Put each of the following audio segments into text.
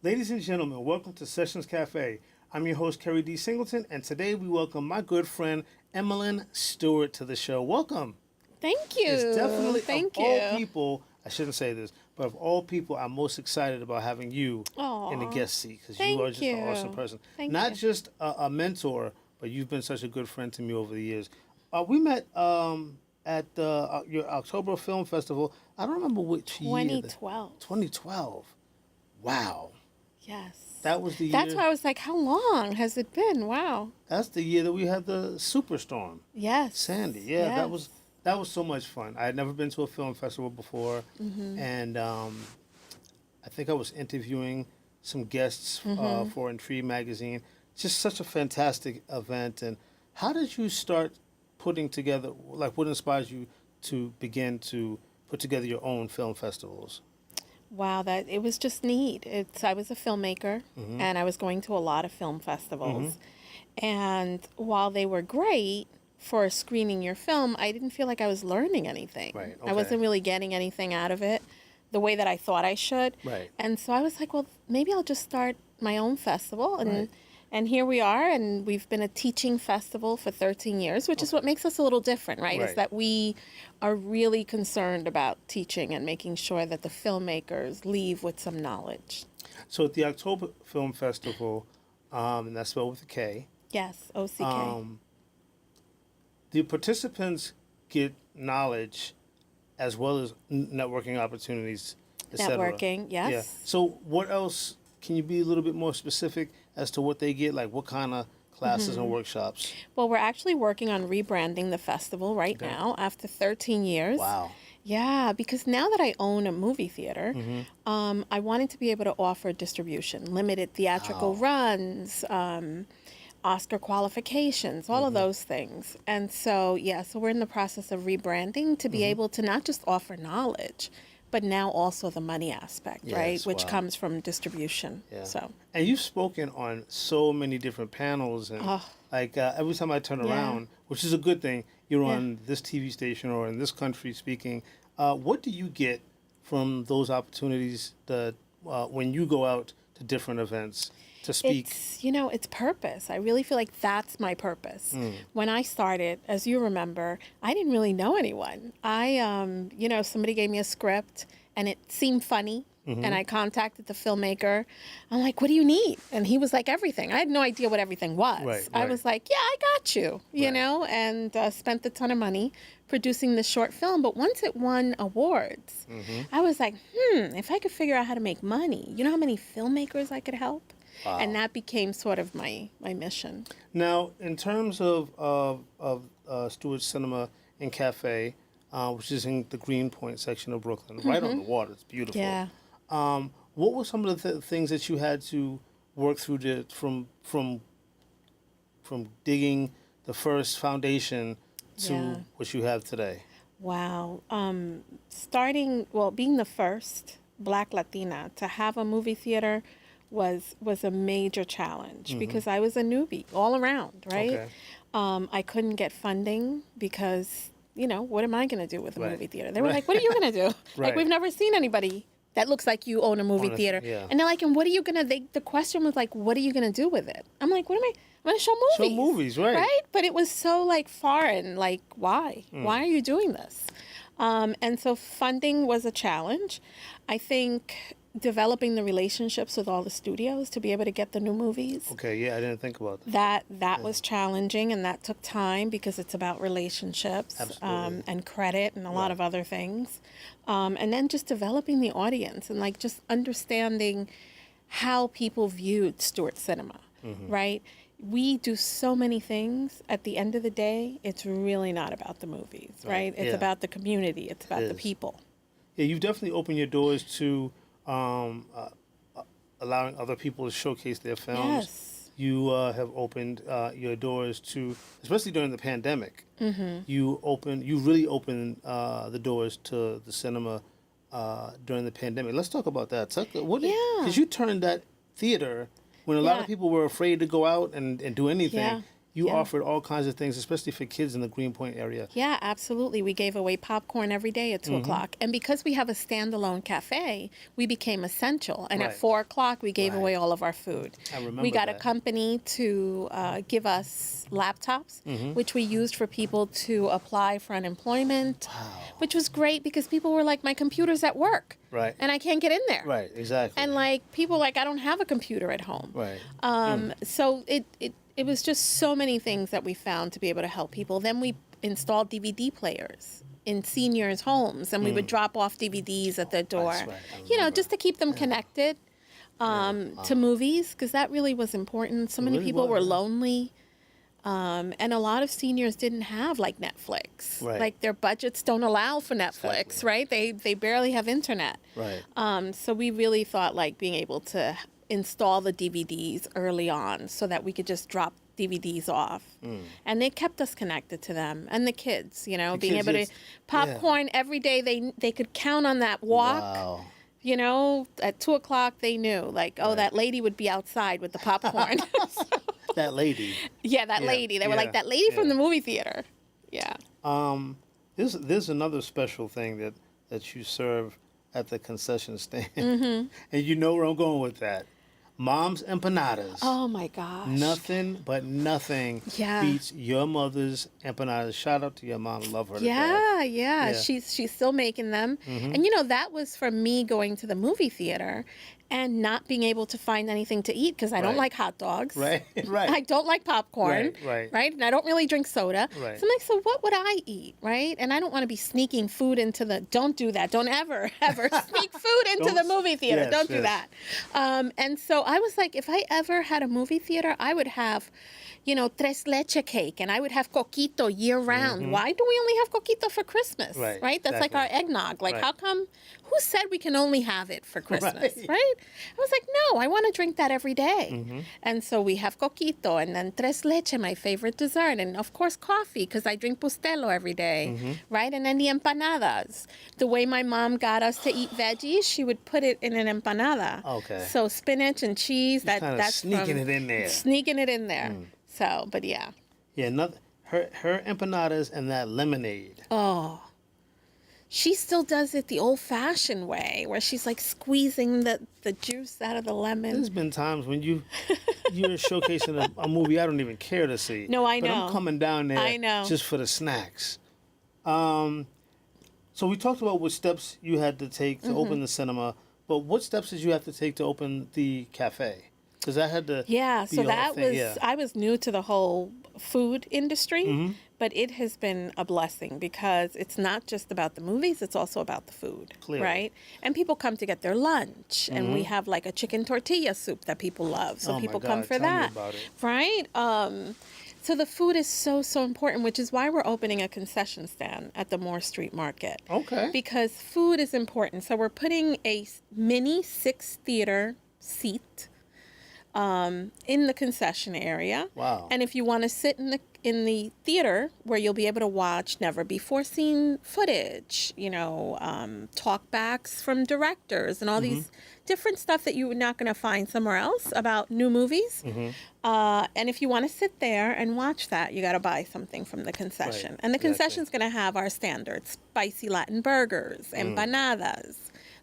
Ladies and gentlemen, welcome to Sessions Cafe. I'm your host, Keri D. Singleton, and today we welcome my good friend, Emelyn Stuart, to the show. Welcome. Thank you. It's definitely, Thank of you. all people, I shouldn't say this, but of all people, I'm most excited about having you in the guest seat because you are just an awesome person. Not just a mentor, but you've been such a good friend to me over the years. We met at your October Film Festival. I don't remember which year. 2012. 2012. Wow. Yes. That was the year. That's why I was like, how long has it been? Wow. That's the year that we had the superstorm. Yes. Sandy. Yeah, yes. that was so much fun. I had never been to a film festival before, and I think I was interviewing some guests for Intrigue magazine. Just such a fantastic event. And how did you start putting together? Like, what inspires you to begin to put together your own film festivals? Wow, that it was just neat. I was a filmmaker, and I was going to a lot of film festivals. And while they were great for screening your film, I didn't feel like I was learning anything. Right, okay. I wasn't really getting anything out of it the way that I thought I should. Right. And so I was like, well, maybe I'll just start my own festival. And Right. and here we are, and we've been a teaching festival for 13 years, which is what makes us a little different, right? Is that we are really concerned about teaching and making sure that the filmmakers leave with some knowledge. So at the October Film Festival, and that's spelled with a K. Yes, OCK. The participants get knowledge as well as networking opportunities, etc. Networking, yes. Yeah. So what else? Can you be a little bit more specific as to what they get? Like what kind of classes and workshops? Well, we're actually working on rebranding the festival right now after 13 years. Wow. Yeah, because now that I own a movie theater, I wanted to be able to offer distribution, limited theatrical runs, Oscar qualifications, all of those things. And so, so we're in the process of rebranding to be able to not just offer knowledge, but now also the money aspect, right? Which comes from distribution. Yeah. So. And you've spoken on so many different panels, and every time I turn around, which is a good thing, you're on this TV station or in this country speaking. What do you get from those opportunities that when you go out to different events to speak? It's purpose. I really feel like that's my purpose. When I started, as you remember, I didn't really know anyone. Somebody gave me a script and it seemed funny. And I contacted the filmmaker. I'm like, what do you need? And he was like, everything. I had no idea what everything was. Right. I was like, yeah, I got you, you know, and spent a ton of money producing this short film. But once it won awards, I was like, if I could figure out how to make money, you know how many filmmakers I could help? Wow. And that became sort of my mission. Now, in terms of Stuart Cinema and Cafe, which is in the Greenpoint section of Brooklyn, right on the water, it's beautiful. Yeah. What were some of the things that you had to work through from digging the first foundation to what you have today? Wow. Being the first Black Latina to have a movie theater was a major challenge because I was a newbie all around, right? Okay. I couldn't get funding because, what am I going to do with a movie theater? They were like, what are you going to do? Like, we've never seen anybody that looks like you own a movie theater. Yeah. And they're like, and what are you going to, the question was like, what are you going to do with it? I'm like, I'm going to show movies. Show movies, right. Right? But it was so like foreign, like, why? Why are you doing this? And so funding was a challenge. I think developing the relationships with all the studios to be able to get the new movies. Okay, yeah, I didn't think about that. That was challenging, and that took time because it's about relationships and credit and a lot of other things. And then just developing the audience and like just understanding how people viewed Stuart Cinema, right? We do so many things. At the end of the day, it's really not about the movies, right? It's about the community. It's about the people. Yeah, you've definitely opened your doors to allowing other people to showcase their films. Yes. You have opened your doors to, especially during the pandemic. You really opened the doors to the cinema during the pandemic. Let's talk about that. Because you turned that theater when a lot of people were afraid to go out and do anything. You Yeah. offered all kinds of things, especially for kids in the Greenpoint area. Yeah, absolutely. We gave away popcorn every day at 2 o'clock. And because we have a standalone cafe, we became essential. And at Right. 4 o'clock, we gave Right. away all of our food. I remember We got a that. company to give us laptops, which we used for people to apply for unemployment, which was great because people were like, my computer's at work. Right. And I can't get in there. Right, exactly. And like people like, I don't have a computer at home. Right. So it was just so many things that we found to be able to help people. Then we installed DVD players in seniors' homes, and we would drop off DVDs at their door. That's right, I You know, remember. just to keep them connected to movies, because that really was important. So many really people was, were yeah. lonely. And a lot of seniors didn't have like Netflix. Right. Like their budgets don't allow for Netflix, Exactly. right? They barely have internet. Right. So we really thought like being able to install the DVDs early on so that we could just drop DVDs off. And they kept us connected to them and the kids, you know, being kids, able yes. to popcorn every day. They could count on that walk. Wow. You know, at 2 o'clock they knew like, oh, that lady would be outside with the popcorn. That lady. Yeah, that Yeah, lady. They were yeah, like that lady from yeah. the movie theater. Yeah. There's another special thing that you serve at the concession stand. And you know where I'm going with that. Mom's empanadas. Oh my gosh. Nothing but nothing Yeah. beats your mother's empanadas. Shout out to your mom. Love her to death. Yeah. Yeah. She's still making them. And you know, that was from me going to the movie theater and not being able to find anything to eat because I don't Right. like hot dogs. Right, right. I don't like popcorn. Right. And I don't really drink soda. Right. So I'm like, so what would I eat? Right. And I don't want to be sneaking food into don't do that. Don't ever sneak food into the Don't- movie theater. yes, Don't do yes. that. And so I was like, if I ever had a movie theater, I would have, you know, tres leche cake and I would have coquito year round. Why do we only have coquito for Christmas? Right, That's like our exactly. eggnog. Like, Right. how come, who said we can only have it for Christmas? Right. Right? I was like, no, I want to drink that every day. And so we have coquito and then tres leche, my favorite dessert. And of course, coffee, because I drink bustelo every day, right? And then the empanadas. The way my mom got us to eat veggies, she would put it in an empanada. Okay. So spinach and cheese, kinda that's sneaking from- it in there. Sneaking it in there. So, but yeah. Yeah, her empanadas and that lemonade. Oh. She still does it the old-fashioned way, where she's like squeezing the juice out of the lemon. There's been times when you're showcasing a movie I don't even care to see. No, I But know. I'm coming down there I know. just for the snacks. So we talked about what steps you had to take to open the cinema, but what steps did you have to take to open the cafe? Because that had to Yeah, be so a whole that thing, was, yeah. I was new to the whole food industry, but it has been a blessing because it's not just about the movies, it's also about the food, Clearly. right? And people come to get their lunch, and we have like a chicken tortilla soup that people love, so Oh my people come God, for tell me that, about it. right? So the food is so, so important, which is why we're opening a concession stand at the Moore Street Market. Okay. Because food is important. So we're putting a mini 6-theater seat in the concession area. Wow. And if you want to sit in the theater where you'll be able to watch never before seen footage, you know, talkbacks from directors and all these different stuff that you're not going to find somewhere else about new movies. And if you want to sit there and watch that, you got to buy something from the concession. Right, And the exactly. concession's going to have our standards, spicy Latin burgers, empanadas,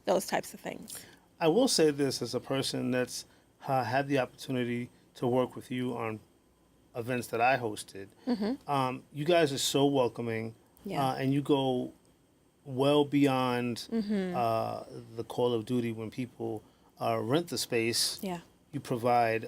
those types of things. I will say this as a person that's had the opportunity to work with you on events that I hosted. You guys are so welcoming, Yeah. and you go well beyond the call of duty when people rent the space. Yeah. You provide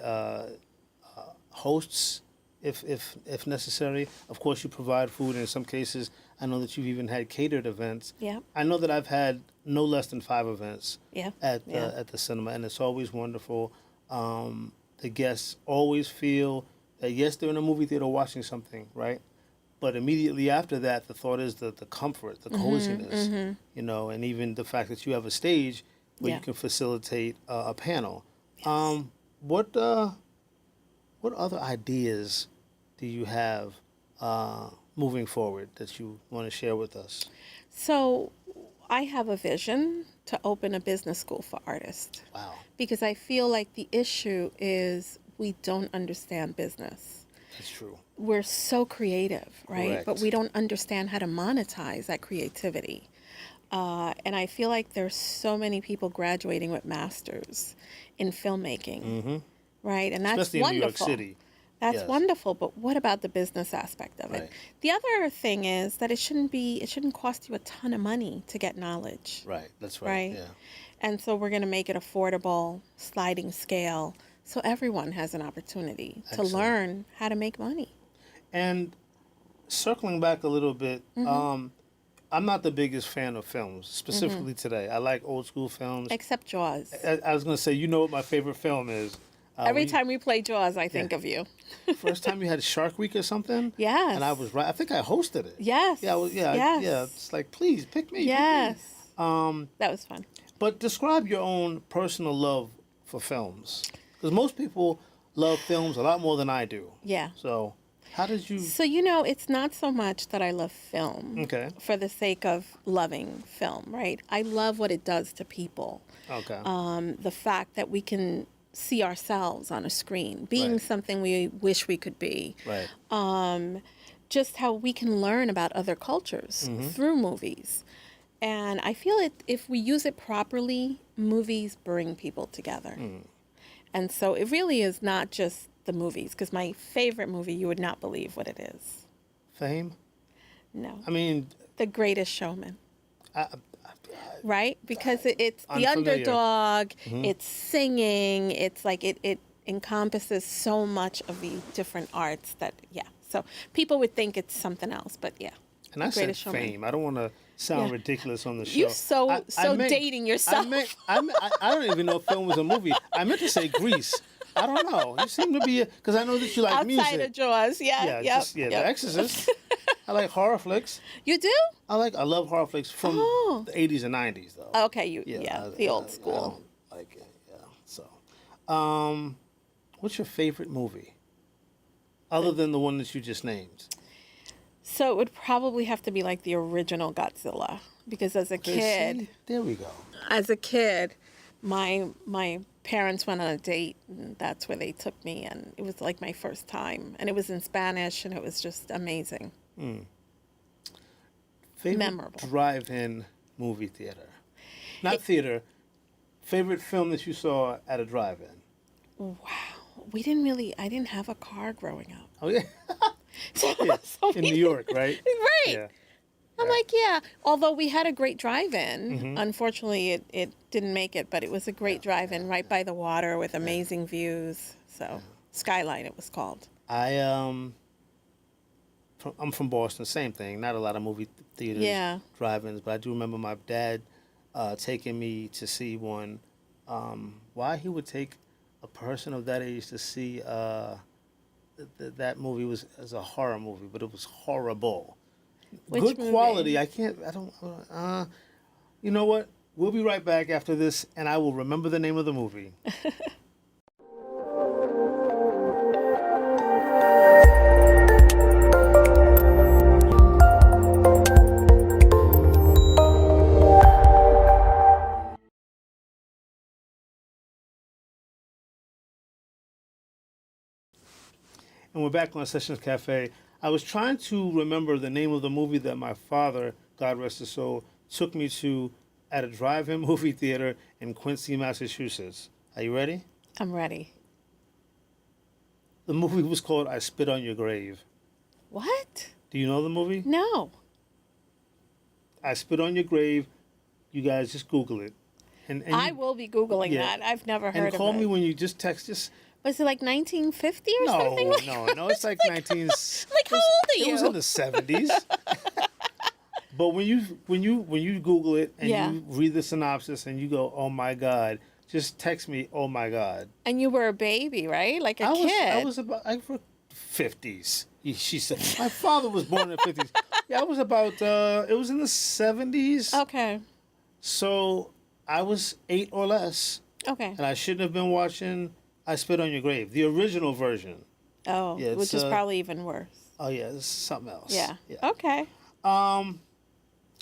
hosts if necessary. Of course, you provide food. In some cases, I know that you've even had catered events. Yeah. I know that I've had no less than 5 events Yeah. at Yeah. at the cinema, and it's always wonderful. The guests always feel that yes, they're in a movie theater watching something, right? But immediately after that, the thought is the comfort, the coziness, you know, and even the fact that you have a stage where Yeah. you can facilitate a panel. What other ideas do you have moving forward that you want to share with us? So I have a vision to open a business school for artists Wow. because I feel like the issue is we don't understand business. That's true. We're so creative, right? Correct. But we don't understand how to monetize that creativity. And I feel like there's so many people graduating with masters in filmmaking, right? And that's Especially wonderful. in New York City. That's Yes. wonderful, but what about the business aspect of it? Right. The other thing is that it shouldn't cost you a ton of money to get knowledge. Right. That's right. Right? Yeah. And so we're going to make it affordable, sliding scale, so everyone has an opportunity to Excellent. learn how to make money. And circling back a little bit, I'm not the biggest fan of films, specifically today. I like old school films. Except Jaws. I was going to say, you know what my favorite film is? Every time we play Jaws, I think of you. First time you had Shark Week or something? Yes. And I was right. I think I hosted it. Yes. Yeah, Yes. yeah. It's like, please, pick me. Yes. Pick me. That was fun. But describe your own personal love for films. Because most people love films a lot more than I do. Yeah. So how did you... So, it's not so much that I love film Okay. for the sake of loving film, right? I love what it does to people. Okay. The fact that we can see ourselves on a screen, being Right. something we wish we could be. Right. Just how we can learn about other cultures through movies. And I feel if we use it properly, movies bring people together. And so it really is not just the movies, because my favorite movie, you would not believe what it is. Fame? No. I mean... The Greatest Showman. Right? Because it's the Unfamiliar. underdog, it's singing, it's like it encompasses so much of the different arts that, So people would think it's something else, but yeah. And I said Greatest Showman. fame. I don't want to sound ridiculous on the show. You're so dating yourself. I don't even know if film was a movie. I meant to say Grease. I don't know. You seem to be... Because I know that you like Outside music. of Jaws, Yeah, The Exorcist. I like horror flicks. You do? I love horror flicks from the 80s and 90s, though. Okay, the old school. I don't like it, So, what's your favorite movie? Other than the one that you just named. So it would probably have to be like the original Godzilla. Because as a kid... See? There we go. As a kid, my parents went on a date, and that's where they took me, and it was like my first time. And it was in Spanish, and it was just amazing. Favorite Memorable. drive-in movie theater? Not theater. Favorite film that you saw at a drive-in? Wow. I didn't have a car growing up. Oh, yeah. So In New York, right? Right. Yeah. I'm like, although we had a great drive-in, unfortunately it didn't make it, but it was a great drive-in right by the water with amazing views. So Skyline, it was called. I'm from Boston, same thing. Not a lot of movie theaters, drive-ins, but I do remember my dad taking me to see one. Why he would take a person of that age to see that movie was a horror movie, but it was horrible. Which Good quality. You know what? We'll be right back after this, and I will remember the name of the movie. And we're back on Sessions Cafe. I was trying to remember the name of the movie that my father, God rest his soul, took me to at a drive-in movie theater in Quincy, Massachusetts. Are you ready? I'm ready. The movie was called I Spit on Your Grave. What? Do you know the movie? No. I Spit on Your Grave. You guys just Google it. And I will be Googling that. I've never heard of it. And call me when you just text. Was it like 1950 or something? No. It's like 19... Like, how old are you? It was in the 70s. But when you Google it and you read the synopsis and you go, oh my God, just text me, oh my God. And you were a baby, right? Like a kid. I was about 50s. She said, my father was born in the 50s. Yeah, I was about, it was in the 70s. Okay. So I was 8 or less. Okay. And I shouldn't have been watching I Spit on Your Grave, the original version. Oh, yeah, which is probably even worse. Oh, yeah, it's something else. Yeah. Okay.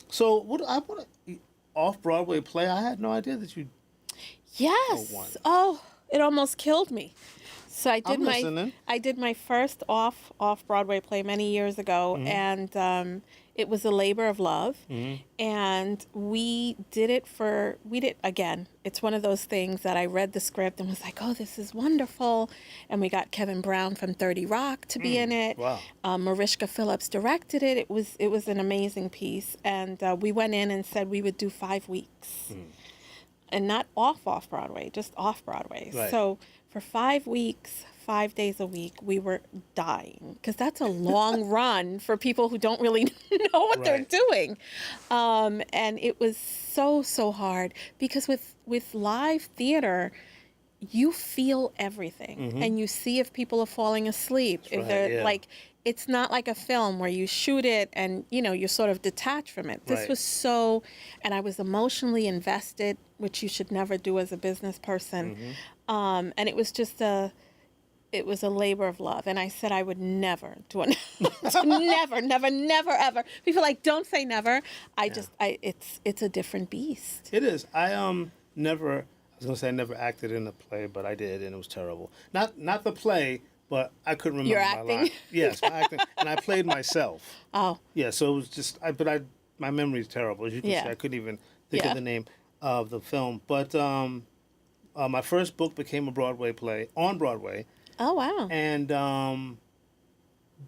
So off-Broadway play, I had no idea that you... Yes. Oh, it almost killed me. So I'm listening. I did my first off Broadway play many years ago, and it was a labor of love, and we did again. It's one of those things that I read the script and was like, oh, this is wonderful, and we got Kevin Brown from 30 Rock to be in it. Wow. Mariska Phillips directed it. It was an amazing piece, and we went in and said we would do 5 weeks. And not off Broadway, just off Broadway. Right. So for 5 weeks, 5 days a week, we were dying because that's a long run for people who don't really know what they're doing. And it was so hard because with live theater, you feel everything and you see if people are falling asleep. If they're like, it's not like a film where you shoot it and, you're sort of detached from it. This was and I was emotionally invested, which you should never do as a business person. And it was just a labor of love. And I said I would never do it. never, ever. People are like, don't say never. It's a different beast. It is. I was going to say I never acted in a play, but I did, and it was terrible. Not the play, but I couldn't remember You're my acting? line. Yes, my acting. And I played myself. Oh. Yeah, so it was just, my memory is terrible. As you can see, I couldn't even think of the name of the film. But my first book became a Broadway play, on Broadway. Oh, wow. And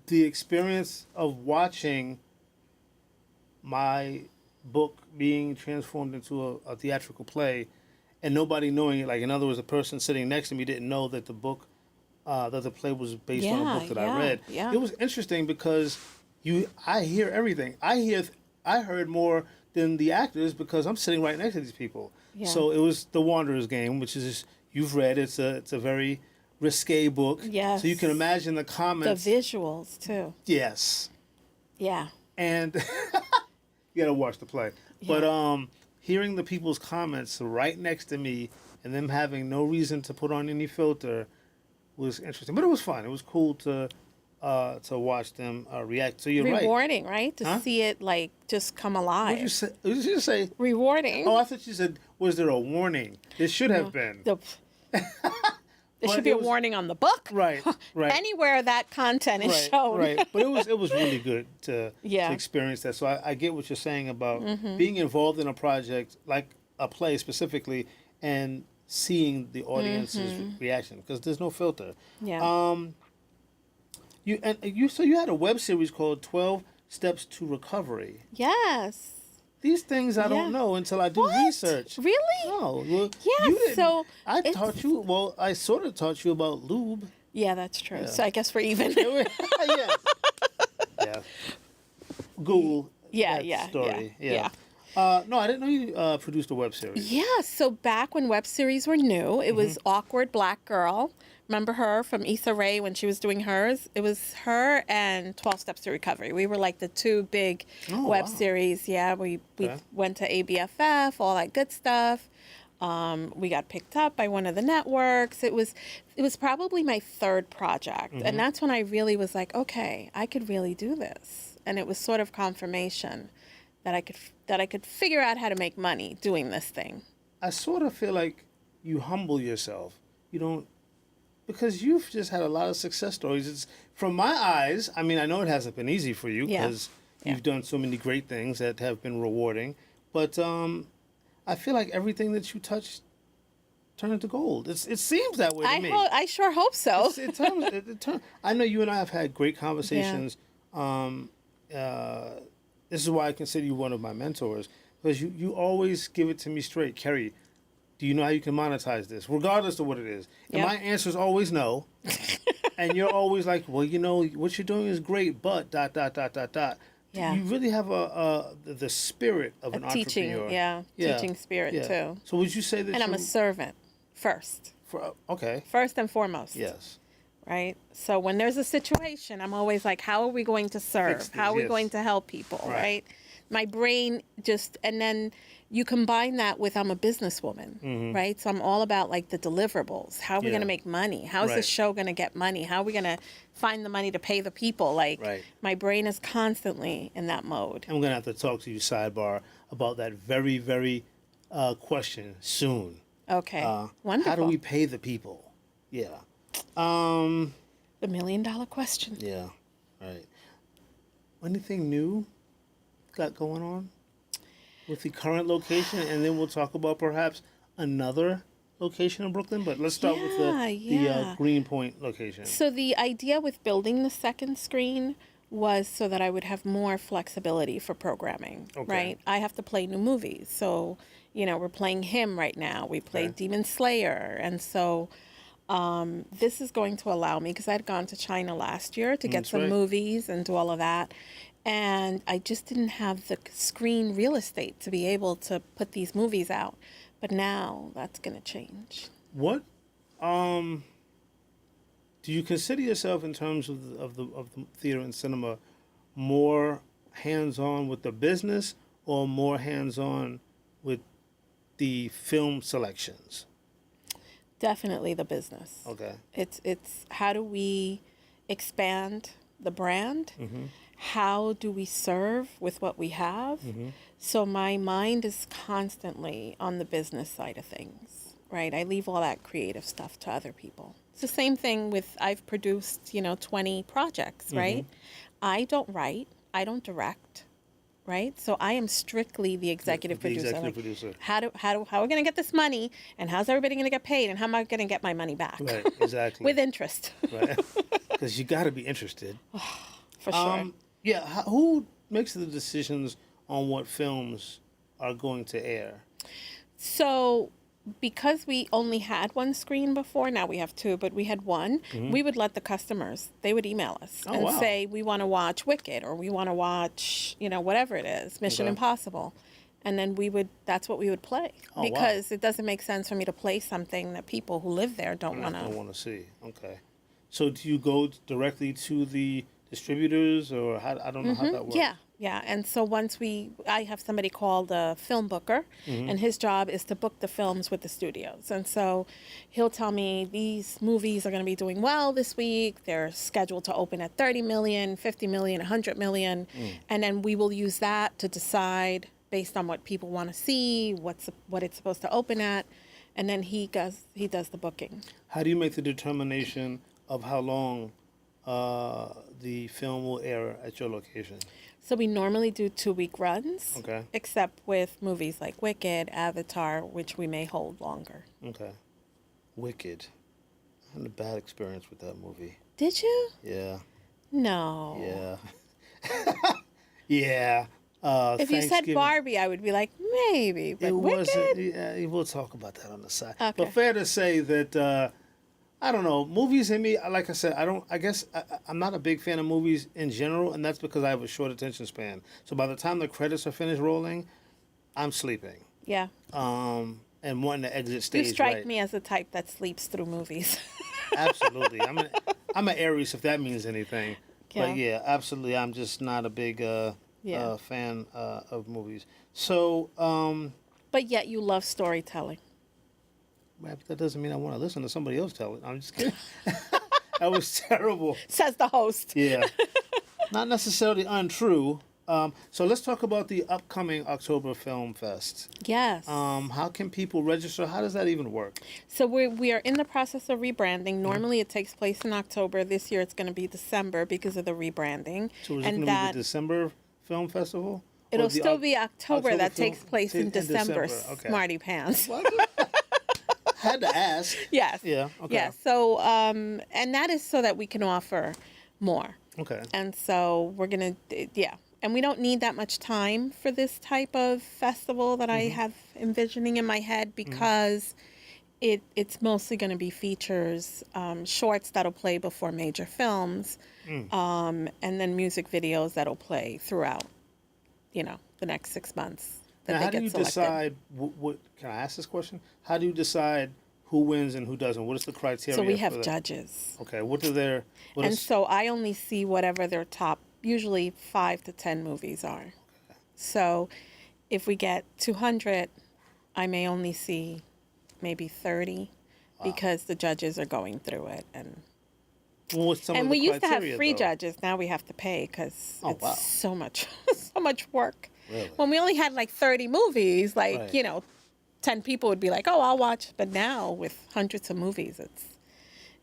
the experience of watching my book being transformed into a theatrical play and nobody knowing it, like in other words, the person sitting next to me didn't know that the book, that the play was based on a book that I read. Yeah. It was interesting because I hear everything. I heard more than the actors because I'm sitting right next to these people. Yeah. So it was The Wanderer's Game, which is, you've read, it's a very risque book. Yes. So you can imagine the comments. The visuals, too. Yes. Yeah. And you got to watch the play. Yeah. But hearing the people's comments right next to me and them having no reason to put on any filter was interesting. But it was fun. It was cool to watch them react. So you're Rewarding, right? To Huh? see it, like, just come alive. What did you say? Rewarding. Oh, I thought you said, was there a warning? There should have been. There should be a warning on the book. Right. Anywhere that content is shown. Right. But it was really good to Yeah. experience that. So I get what you're saying about Mm-hmm. being involved in a project, like a play specifically, and seeing the audience's reaction, because there's no filter. Yeah. You had a web series called 12 Steps to Recovery. Yes. These things I don't know until I do What? research. Really? No. Well, Yeah, you didn't. so I it's- taught you. Well, I sort of taught you about lube. Yeah, that's true. Yeah. So I guess we're even. Yes. Yeah. Google. Yeah, that yeah, story. yeah. No, I didn't know you produced a web series. Yeah, so back when web series were new, it was Awkward Black Girl. Remember her from Issa Rae when she was doing hers? It was her and 12 Steps to Recovery. We were like the two big web series. Yeah, we went to ABFF, all that good stuff. We got picked up by one of the networks. It was probably my third project. And that's when I really was like, okay, I could really do this. And it was sort of confirmation that I could figure out how to make money doing this thing. I sort of feel like you humble yourself. You don't, because you've just had a lot of success stories. It's, from my eyes, I mean, I know it hasn't been easy for you because you've done so many great things that have been rewarding. But I feel like everything that you touch turned to gold. It seems that way to me. I sure hope so. I know you and I have had great conversations. This is why I consider you one of my mentors, because you always give it to me straight. Keri, do you know how you can monetize this, regardless of what it is? And my answer is always no. And you're always like, well, what you're doing is great, but ... Yeah. You really have the spirit of an entrepreneur. Teaching spirit too. So would you say that? And I'm a servant first. Okay. First and foremost. Yes. Right? So when there's a situation, I'm always like, how are we going to serve? How are we going to help people? Right? My brain and then you combine that with I'm a businesswoman, right? So I'm all about like the deliverables. How are we going to make money? How is the show going to get money? How are we going to find the money to pay the people? Like my brain is constantly in that mode. I'm going to have to talk to you sidebar about that very, very question soon. Okay. Wonderful. How do we pay the people? Yeah. The $1,000,000 question. Yeah, right. Anything new got going on with the current location? And then we'll talk about perhaps another location in Brooklyn. But let's start with the Greenpoint location. So the idea with building the second screen was so that I would have more flexibility for programming, right? I have to play new movies. So, we're playing Him right now. We played Demon Slayer. And so this is going to allow me, because I'd gone to China last year to get some movies and do all of that. And I just didn't have the screen real estate to be able to put these movies out. But now that's going to change. What do you consider yourself, in terms of the theater and cinema, more hands-on with the business or more hands-on with the film selections? Definitely the business. Okay. It's how do we expand the brand? How do we serve with what we have? So my mind is constantly on the business side of things, right? I leave all that creative stuff to other people. It's the same thing with, I've produced, 20 projects, right? I don't write, I don't direct, right? So I am strictly the executive producer. Executive producer. How are we going to get this money, and how's everybody going to get paid, and how am I going to get my money back? Right, exactly. With interest. Right, because you got to be interested. For sure. Yeah, who makes the decisions on what films are going to air? So, because we only had one screen before, now we have two, but we had one, we would let the customers, they would email us and say, we want to watch Wicked, or we want to watch, whatever it is, Mission Impossible. And then that's what we would play. Because it doesn't make sense for me to play something that people who live there don't want to see. Okay. So do you go directly to the distributors, or I don't know how that works? Yeah. And so I have somebody called a film booker, and his job is to book the films with the studios. And so he'll tell me these movies are going to be doing well this week. They're scheduled to open at 30 million, 50 million, 100 million. And then we will use that to decide based on what people want to see, what it's supposed to open at. And then he does the booking. How do you make the determination of how long the film will air at your location? So we normally do 2-week runs, Okay. except with movies like Wicked, Avatar, which we may hold longer. Okay. Wicked. I had a bad experience with that movie. Did you? Yeah. No. Yeah. Yeah. If you said Barbie, I would be like, maybe, but Wicked? Yeah, we'll talk about that on the side. Okay. But fair to say that, I don't know, movies in me, like I said, I'm not a big fan of movies in general, and that's because I have a short attention span. So by the time the credits are finished rolling, I'm sleeping. Yeah. And wanting to exit stage. You strike me as the type that sleeps through movies. Absolutely. I'm an Aries, if that means anything. Yeah. But yeah, absolutely. I'm just not a big fan of movies. So. But yet you love storytelling. But that doesn't mean I want to listen to somebody else tell it. I'm just kidding. That was terrible. Says the host. Yeah. Not necessarily untrue. So let's talk about the upcoming October Film Fest. Yes. How can people register? How does that even work? So we are in the process of rebranding. Normally it takes place in October. This year it's going to be December because of the rebranding. So is it going to be the December Film Festival? It'll still be October that takes place in December. Okay. Smarty pants. Had to ask. Yes. Yeah. Okay. Yes. So, and that is so that we can offer more. Okay. And so we're going to, and we don't need that much time for this type of festival that I have envisioning in my head because it's mostly going to be features, shorts that'll play before major films, and then music videos that'll play throughout, the next 6 months. Now, how do you decide what? Can I ask this question? How do you decide who wins and who doesn't? What is the criteria? So we have judges. Okay, what are their? So I only see whatever their top, usually 5 to 10 movies are. Okay. So if we get 200, I may only see maybe 30 because the judges are going through it and. And we used to have free judges. Now we have to pay because it's so much work. Really? When we only had like 30 movies, 10 people would be like, "Oh, I'll watch." But now with hundreds of movies,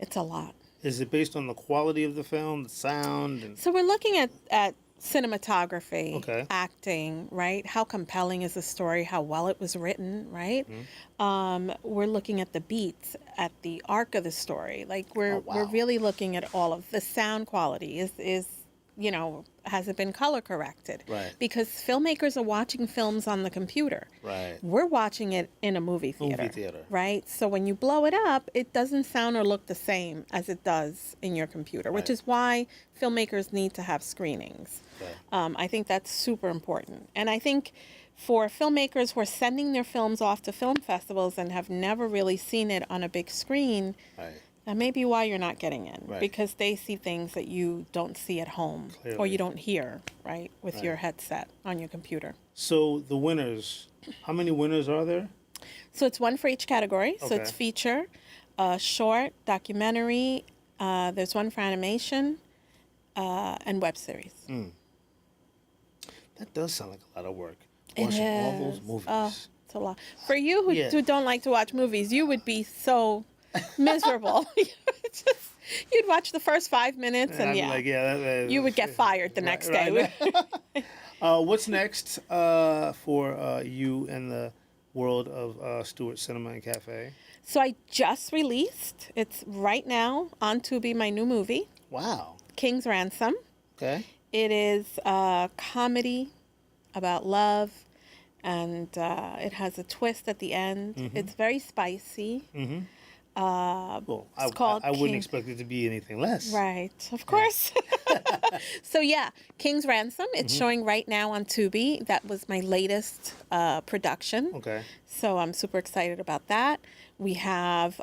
It's a lot. Is it based on the quality of the film, the sound? And... So we're looking at cinematography, Okay. acting, right? How compelling is the story? How well it was written, right? We're looking at the beats, at the arc of the story. Like we're really looking at all of the sound quality. Is has it been color corrected? Right. Because filmmakers are watching films on the computer. Right. We're watching it in a movie theater. Right? So when you blow it up, it doesn't sound or look the same as it does in your computer, which is why filmmakers need to have screenings. Right. I think that's super important. And I think for filmmakers who are sending their films off to film festivals and have never really seen it on a big screen, Right. that may be why you're not getting in, Right. because they see things that you don't see at home or you don't hear, right, with your headset on your computer. So the winners, how many winners are there? So it's one for each category. So it's Okay. feature, short, documentary, there's one for animation, and web series. That does sound like a lot of work. It Watching all is. those movies. Oh, it's a lot. For you Yeah. who don't like to watch movies, you would be so miserable. You'd watch the first 5 minutes and I'd be like, you would get fired the next day. What's next for you in the world of Stuart Cinema and Cafe? So I just released, it's right now on Tubi, my new movie, Wow. King's Ransom. Okay. It is a comedy about love, and it has a twist at the end. It's very spicy. Well, It's called I wouldn't King. expect it to be anything less. Right, of course. So yeah, King's Ransom. It's showing right now on Tubi. That was my latest production. Okay. So I'm super excited about that. We have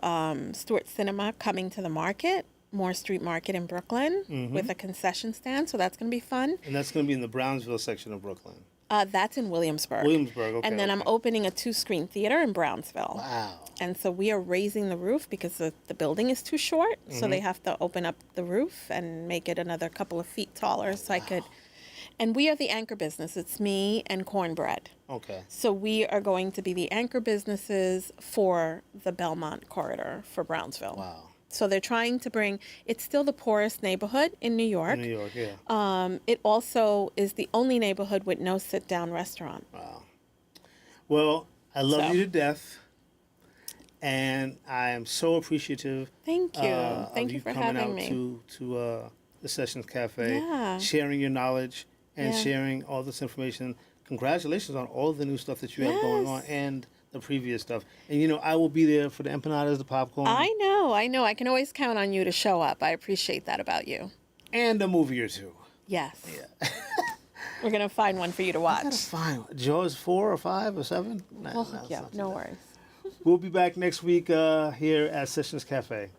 Stuart Cinema coming to the market, Moore Street Market in Brooklyn, with a concession stand. So that's going to be fun. And that's going to be in the Brownsville section of Brooklyn. That's in Williamsburg. Williamsburg, okay. And then I'm okay. opening a 2-screen theater in Brownsville. Wow. And so we are raising the roof because the building is too short. So they have to open up the roof and make it another couple of feet taller so I could. And we are the anchor business. It's me and Cornbread. Okay. So we are going to be the anchor businesses for the Belmont corridor for Brownsville. Wow. So they're trying to bring, it's still the poorest neighborhood in New York. In New York, yeah. It also is the only neighborhood with no sit-down restaurant. Wow. Well, I love So. you to death. And I am so appreciative. Thank you. Thank of you for coming having out me. to the Sessions Cafe, Yeah. sharing your knowledge and Yeah. sharing all this information. Congratulations on all the new stuff that you have going on Yes. and the previous stuff. And I will be there for the empanadas, the popcorn, I know. I can always count on you to show up. I appreciate that about you. and a movie or two. Yes. We're going to find one for you to watch. That's fine. Jaws 4 or 5 or 7? Nah, Oh, it's yeah, not too no bad. worries. We'll be back next week here at Sessions Cafe.